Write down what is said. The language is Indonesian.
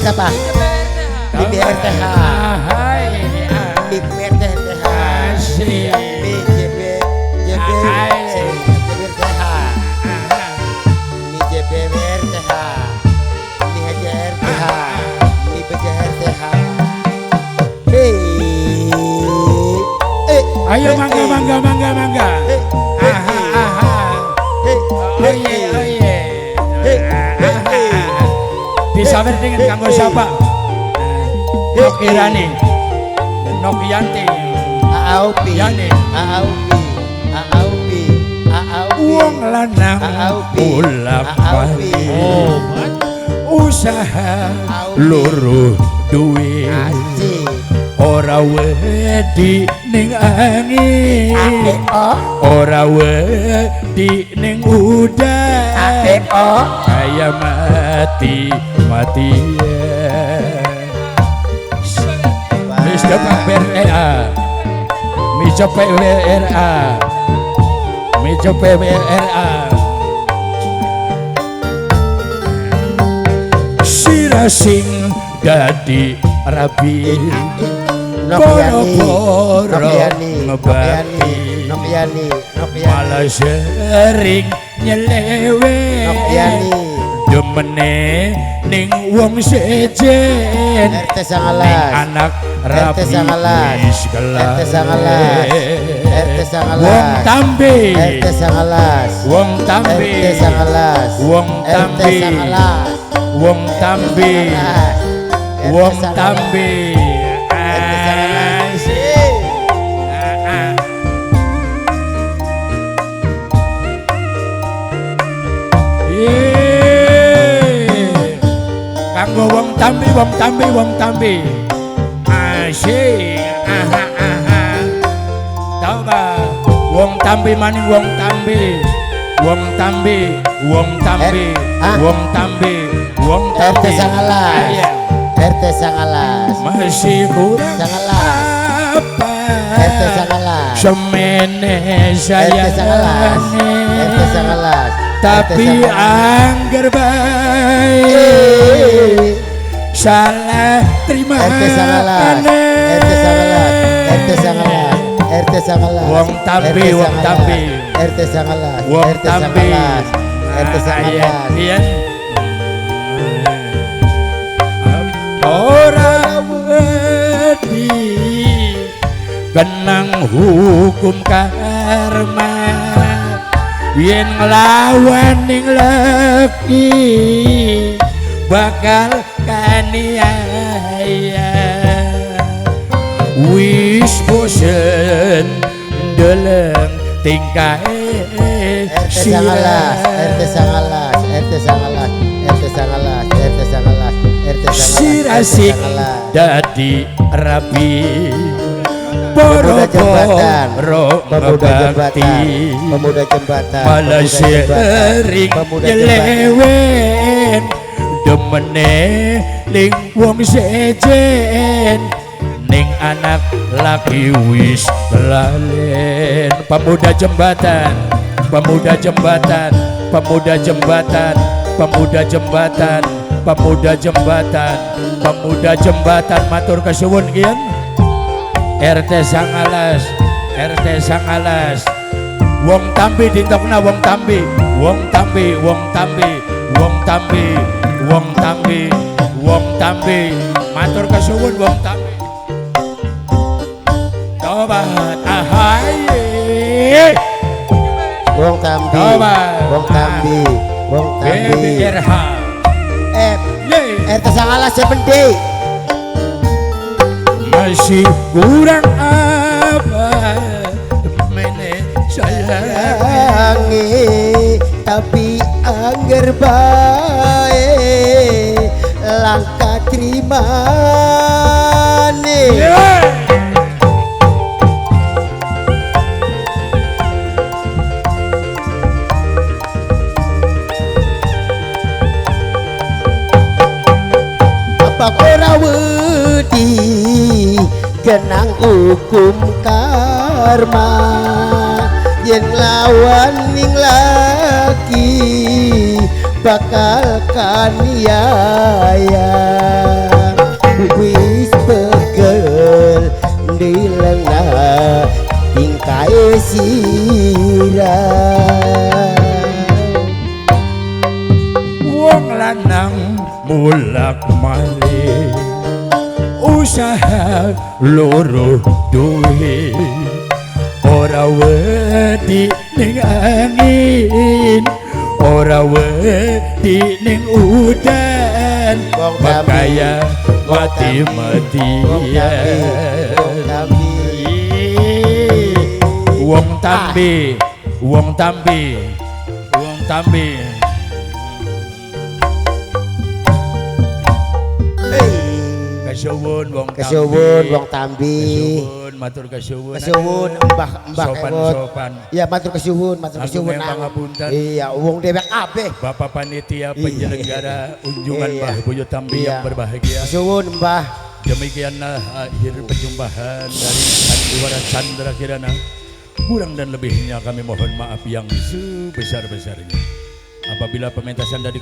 siapa? Bibi RTH. Bibi RTH. BJB JB RTH. Ini JB RTH. Ini aja RTH. Ini BJ RTH. Ayo mangga. Disawer dengan kanggo siapa? Nokirani, Nokianti, Aupi, Aupi, uang lanang pulang balik, usaha luruh duit, ora wedi ning angin, ora wedi ning udan, kaya mati-matian. Mr. PWRA, Mr. PWRA, Mr. PWRA. Sira sing dadi rabi, boro-boro ngebati, malah sering nyeleweng, demene ning wong sejen, ning anak rapi wis kelas, wong tambe, wong tambe, wong tambe, wong tambe, wong tambe. Kanggo wong tambi, asyik, tau ba? Wong tambi maning wong tambi, RT Sangalas, masih kurang apa? RT Sangalas, semene saya RT Sangalas, tapi angger baik salah terima RT Sangalas, wong tambi RT Sangalas, ora wedi kenang hukum karma, yen nglawan ning leki bakal kaniaya. Wis bosen ndeleng tingkae sirasik dadi rabi, boro-boro ngebakti, malah sering nyelewen, demene ning wong sejen, ning anak laki wis kelalen. Pemuda jembatan, matur kesuwun kian. RT Sangalas, wong tambi ditokna wong tambi, matur kesuwun wong tambi. Tobat ahaye, wong tambi, BBRH, RT Sangalas sepende. Masih kurang apa mene sayangi, tapi angger bae langkah trimane. Apa ora wedi kenang hukum karma, yen lawan ning laki bakal kaniaya wis pegel dilena tingkai sirah wong lanang mulak malih usaha loro duwe ora wedi ning angin ora wedi ning udan makaya mati-matian wong tambi wong tambi wong tambi kasuwun wong tambi kasuwun wong tambi kasuwun matur kasuwun kasuwun mbah sopan-sopan iya matur kasuwun pangapunten iya wong dewek kabeh Bapak Panitia penyelenggara unjungan Mbah Boyo Tambi yang berbahagia kasuwun mbah demikianlah akhir perjumpaan dari Sandiwara Chandra Kirana kurang dan lebihnya kami mohon maaf yang sebesar-besarnya apabila pementasan dari